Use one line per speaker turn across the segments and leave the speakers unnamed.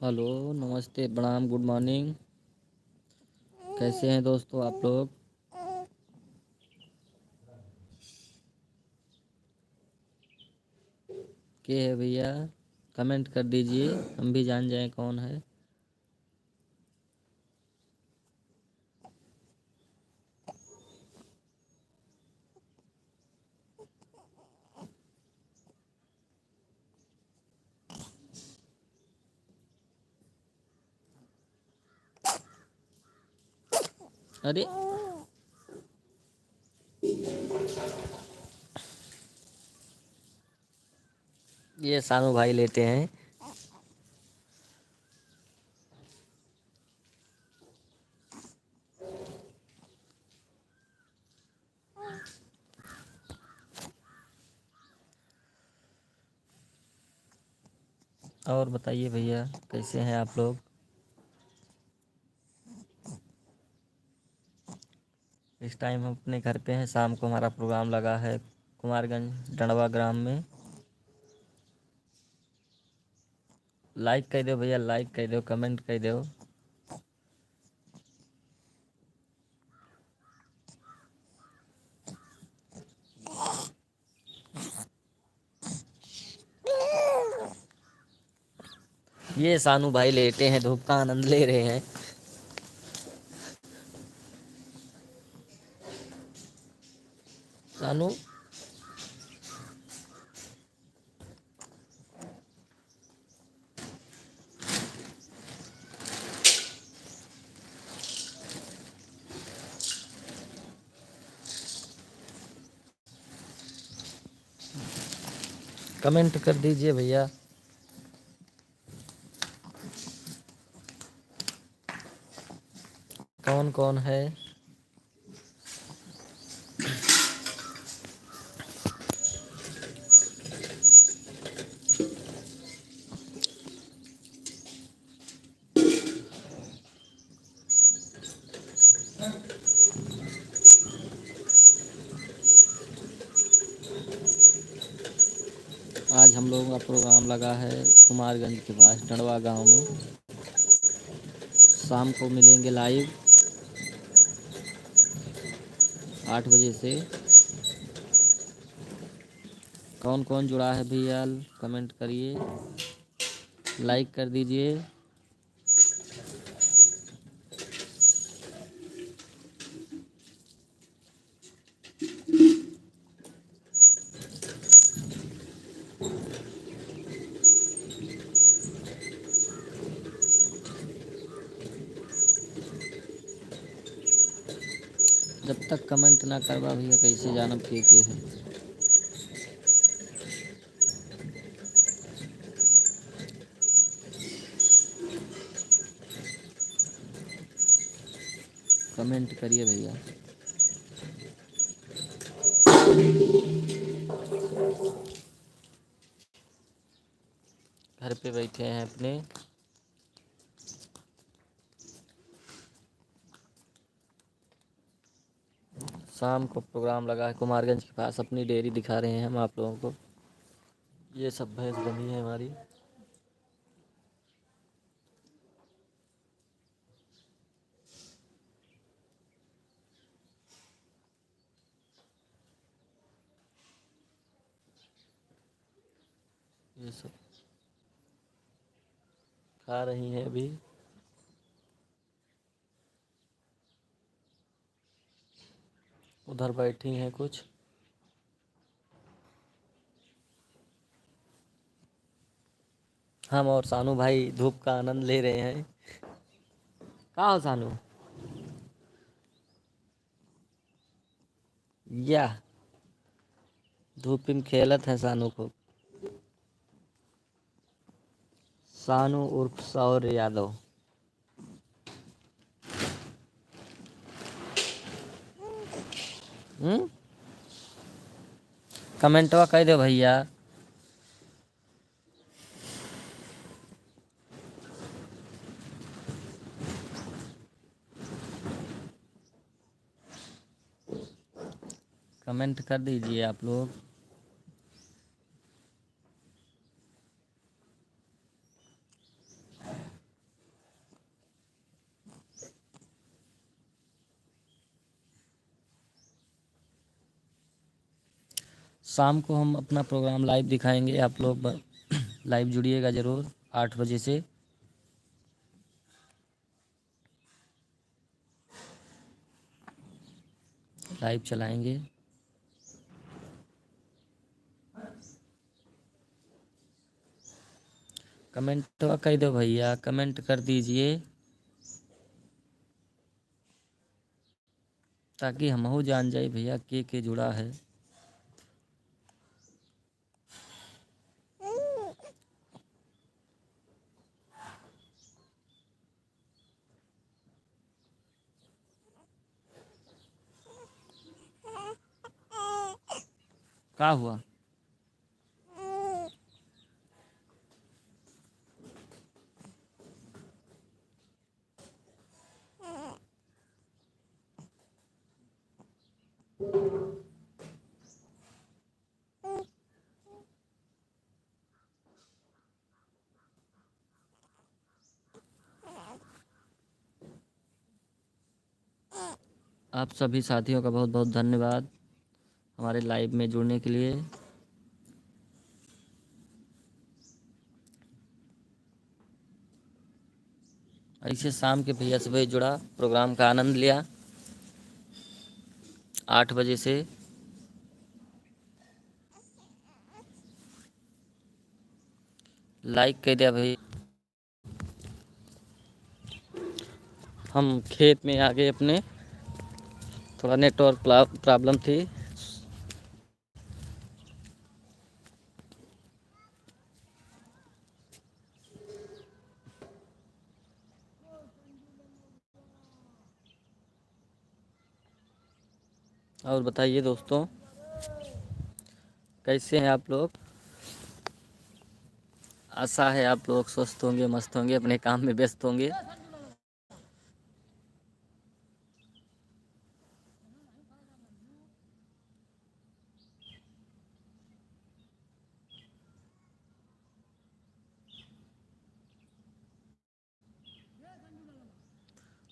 Hello, नमस्ते, प्रणाम, good morning. कैसे हैं दोस्तों आप लोग? के है भैया? कमेंट कर दीजिए, हम भी जान जाएं कौन है। अरे ये सानू भाई लेते हैं। और बताइए भैया, कैसे हैं आप लोग? इस टाइम हम अपने घर पे हैं। शाम को हमारा प्रोग्राम लगा है कुमारगंज डंडवा ग्राम में। लाइक कर दो भैया, लाइक कर दो, कमेंट कर दो। ये सानू भाई लेटे हैं, धूप का आनंद ले रहे हैं। सानू कमेंट कर दीजिए भैया। कौन कौन है? आज हम लोगों का प्रोग्राम लगा है कुमारगंज के पास डंडवा गांव में। शाम को मिलेंगे लाइव 8 बजे से। कौन कौन जुड़ा है भैया, कमेंट करिए, लाइक कर दीजिए। जब तक कमेंट ना करवा भैया कैसे जानब के है। कमेंट करिए भैया। घर पे बैठे हैं अपने। शाम को प्रोग्राम लगा है कुमारगंज के पास, अपनी डेयरी दिखा रहे हैं हम आप लोगों को। ये सब भैंस बंधी है हमारी। ये सब खा रही हैं अभी। उधर बैठी हैं कुछ। हम और सानू भाई धूप का आनंद ले रहे हैं। कहाँ हो सानू? या धूप में खेलत है सानू को। सानू उर्फ सौर्य यादव। कमेंटवा कह दो भैया। कमेंट कर दीजिए आप लोग। शाम को हम अपना प्रोग्राम लाइव दिखाएंगे, आप लोग लाइव जुड़िएगा ज़रूर 8 बजे से। लाइव चलाएंगे। कमेंट तो कर दो भैया, कमेंट कर दीजिए ताकि हमहू जान जाए भैया के जुड़ा है। क्या हुआ? आप सभी साथियों का बहुत बहुत धन्यवाद हमारे लाइव में जुड़ने के लिए। ऐसे शाम के भैया सुबह जुड़ा, प्रोग्राम का आनंद लिया 8 बजे से। लाइक कर दिया भाई। हम खेत में आ गए अपने, थोड़ा नेटवर्क प्रॉब्लम थी। और बताइए दोस्तों, कैसे हैं आप लोग? आशा है आप लोग स्वस्थ होंगे, मस्त होंगे, अपने काम में व्यस्त होंगे।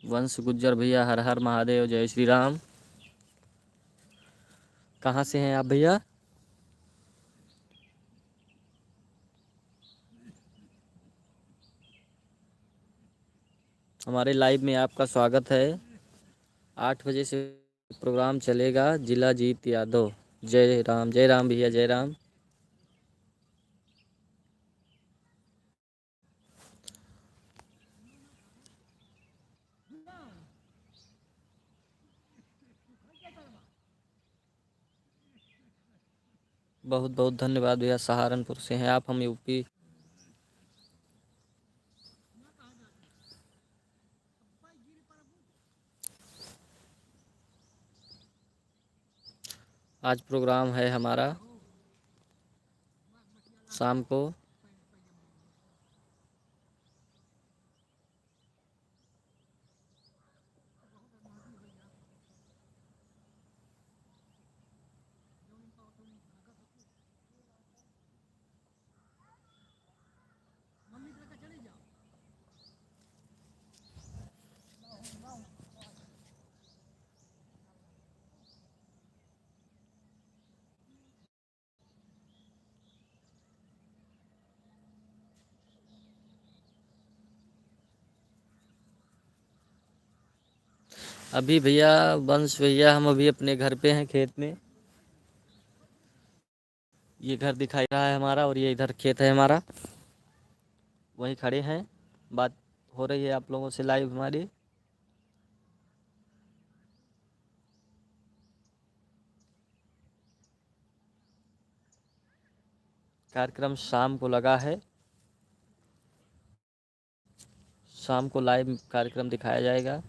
वंश गुज्जर भैया, हर हर महादेव, जय श्री राम। कहाँ से हैं आप भैया? हमारे लाइव में आपका स्वागत है। 8 बजे से प्रोग्राम चलेगा। जिला जीत यादव, जय राम भैया, जय राम। बहुत बहुत धन्यवाद भैया। सहारनपुर से हैं आप, हम यूपी। आज प्रोग्राम है हमारा शाम को। अभी भैया वंश भैया, हम अभी अपने घर पे हैं, खेत में। ये घर दिखाई रहा है हमारा, और ये इधर खेत है हमारा। वहीं खड़े हैं, बात हो रही है आप लोगों से लाइव हमारी। कार्यक्रम शाम को लगा है। शाम को लाइव कार्यक्रम दिखाया जाएगा।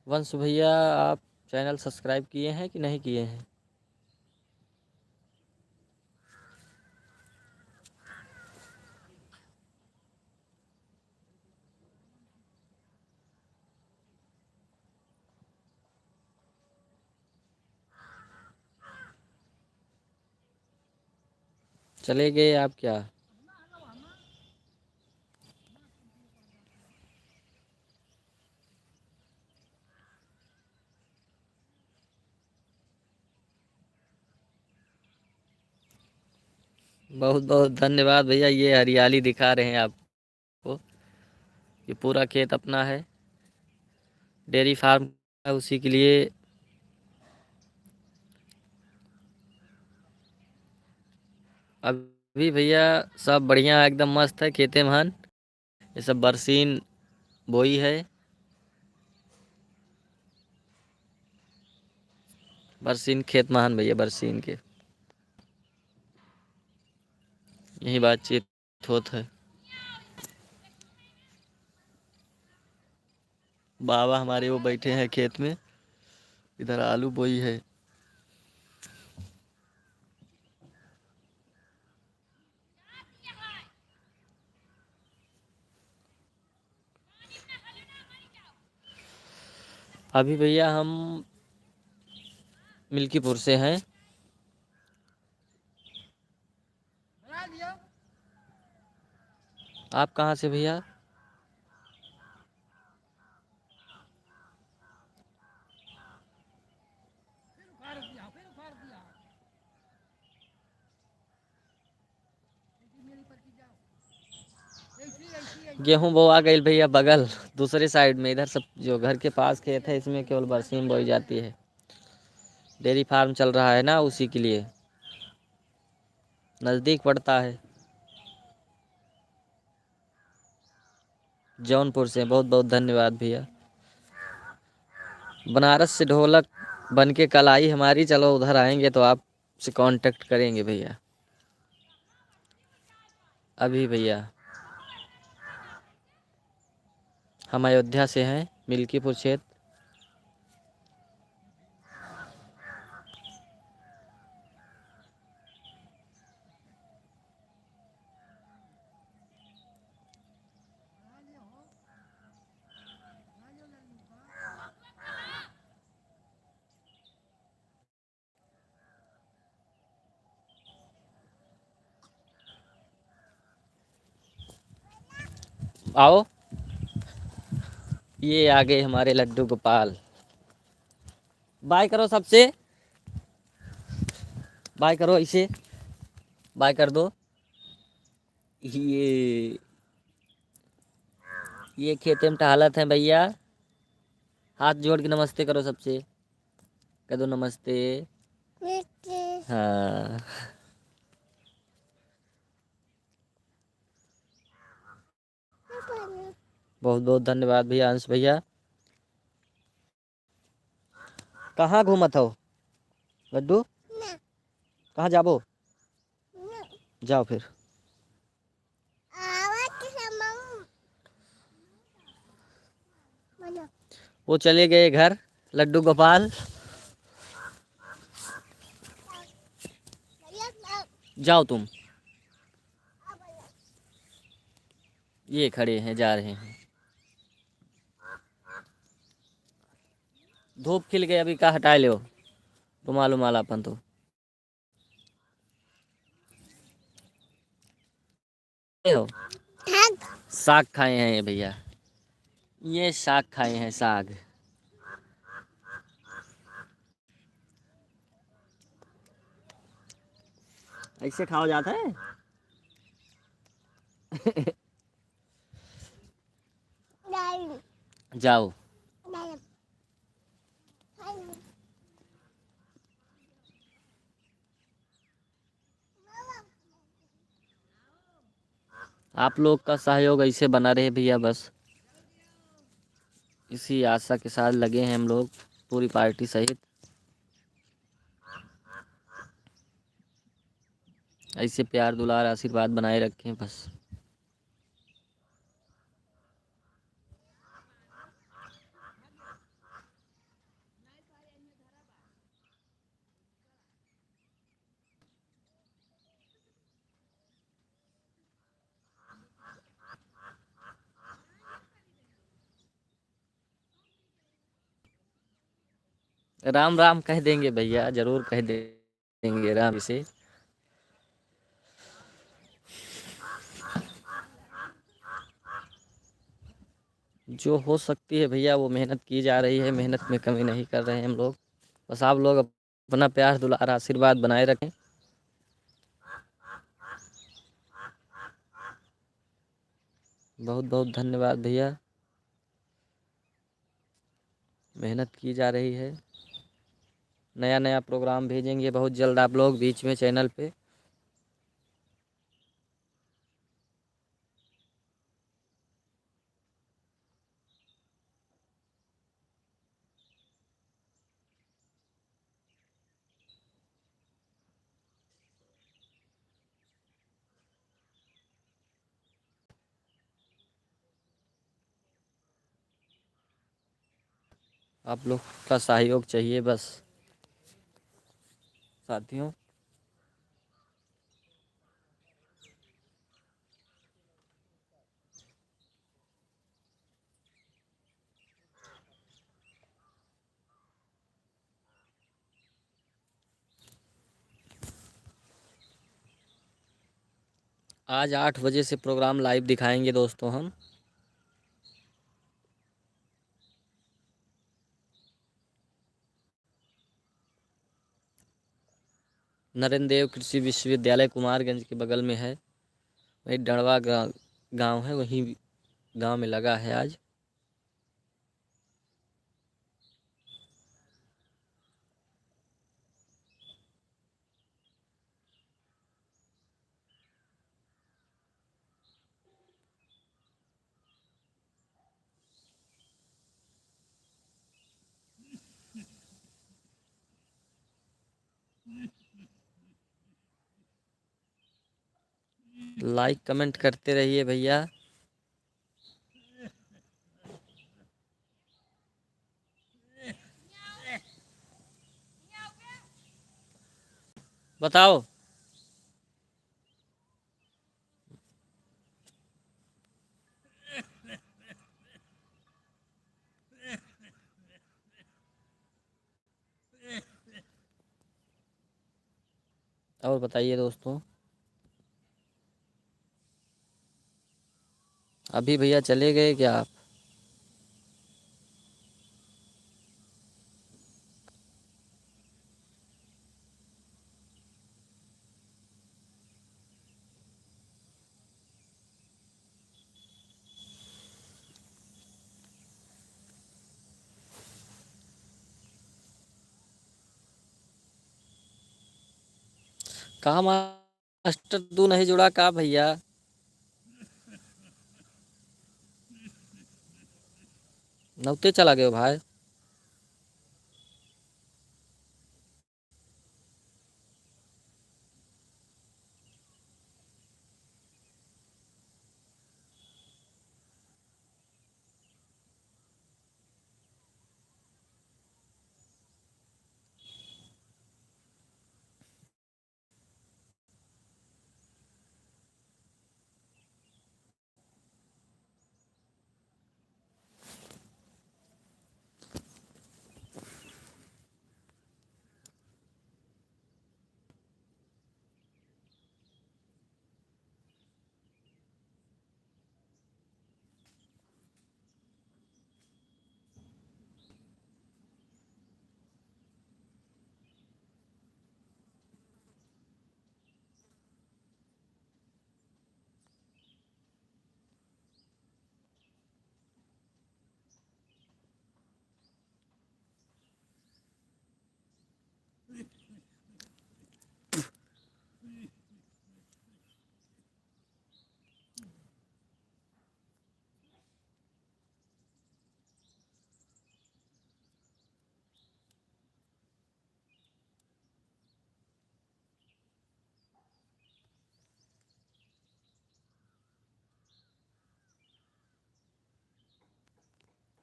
वंश भैया, आप चैनल सब्सक्राइब किए हैं कि नहीं किए हैं? चले गए आप क्या? बहुत बहुत धन्यवाद भैया, ये हरियाली दिखा रहे हैं आपको। ये पूरा खेत अपना है, डेयरी फार्म है, उसी के लिए। अभी भैया सब बढ़िया एकदम मस्त है, खेते महान। ये सब बरसीन बोई है, बरसीन खेत महान भैया, बरसीन के यही बातचीत होत है। बाबा हमारे वो बैठे हैं खेत में, इधर आलू बोई है। अभी भैया हम मिल्कीपुर से हैं। आप कहाँ से भैया? गेहूं बोआ गई भैया बगल दूसरे साइड में, इधर सब जो घर के पास खेत है इसमें केवल बरसीम बोई जाती है। डेयरी फार्म चल रहा है ना, उसी के लिए नज़दीक पड़ता है। जौनपुर से, बहुत बहुत धन्यवाद भैया। बनारस से ढोलक बन के कल आई हमारी, चलो उधर आएंगे तो आपसे कांटेक्ट करेंगे भैया। अभी भैया हम अयोध्या से हैं, मिल्कीपुर क्षेत्र। आओ, ये आ गए हमारे लड्डू गोपाल। बाय करो सबसे, बाय करो, इसे बाय कर दो। ये खेते में टहलत है भैया, हाथ जोड़ के नमस्ते करो सबसे, कह दो नमस्ते। हाँ, बहुत बहुत धन्यवाद भैया, अंश भैया। कहाँ घूमत हो लड्डू? कहाँ जाबो? जाओ फिर। वो चले गए घर लड्डू गोपाल। जाओ तुम, ये खड़े हैं, जा रहे हैं। धूप खिल गई, अभी का हटा लो रुमाल उमाल अपन तो। ये हो, साग खाए हैं ये भैया, ये साग खाए हैं, साग। ऐसे खाओ जाता है। जाओ। आप लोग का सहयोग ऐसे बना रहे भैया, बस इसी आशा के साथ लगे हैं हम लोग, पूरी पार्टी सहित। ऐसे प्यार दुलार आशीर्वाद बनाए रखें बस। राम राम कह देंगे भैया, जरूर कह देंगे राम से। जो हो सकती है भैया वो मेहनत की जा रही है, मेहनत में कमी नहीं कर रहे हैं हम लोग। बस आप लोग अपना प्यार दुलार आशीर्वाद बनाए रखें। बहुत बहुत धन्यवाद भैया, मेहनत की जा रही है। नया नया प्रोग्राम भेजेंगे बहुत जल्द आप लोग बीच में चैनल पे। आप लोग का सहयोग चाहिए बस साथियों। आज 8 बजे से प्रोग्राम लाइव दिखाएंगे दोस्तों हम। नरेंद्र देव कृषि विश्वविद्यालय कुमारगंज के बगल में है, वही डड़वा गांव है, वही गांव में लगा है आज। लाइक कमेंट करते रहिए भैया। बताओ। और बताइए दोस्तों। अभी भैया चले गए क्या आप? कहाँ मास्टर तू नहीं जुड़ा का भैया? नौते चला गए हो भाई?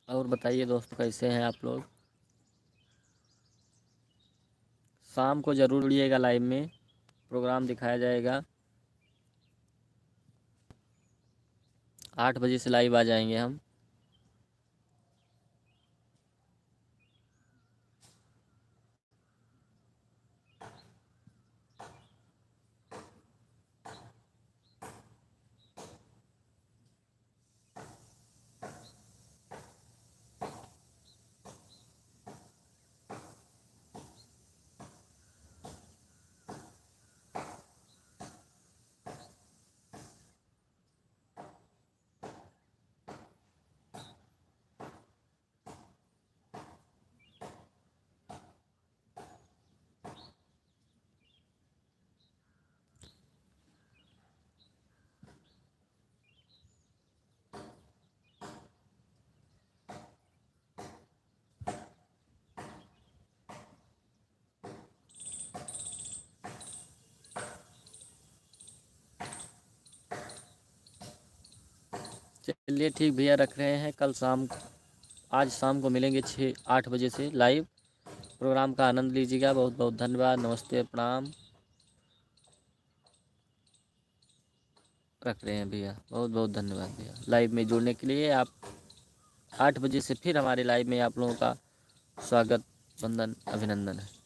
और बताइए दोस्तों, कैसे हैं आप लोग? शाम को ज़रूर जुड़िएगा, लाइव में प्रोग्राम दिखाया जाएगा। 8 बजे से लाइव आ जाएंगे हम। चलिए ठीक भैया, रख रहे हैं। आज शाम को मिलेंगे 6-8 बजे से लाइव। प्रोग्राम का आनंद लीजिएगा। बहुत बहुत धन्यवाद। नमस्ते, प्रणाम। रख रहे हैं भैया। बहुत बहुत धन्यवाद भैया लाइव में जुड़ने के लिए। आप 8 बजे से फिर हमारे लाइव में आप लोगों का स्वागत, वंदन, अभिनंदन है।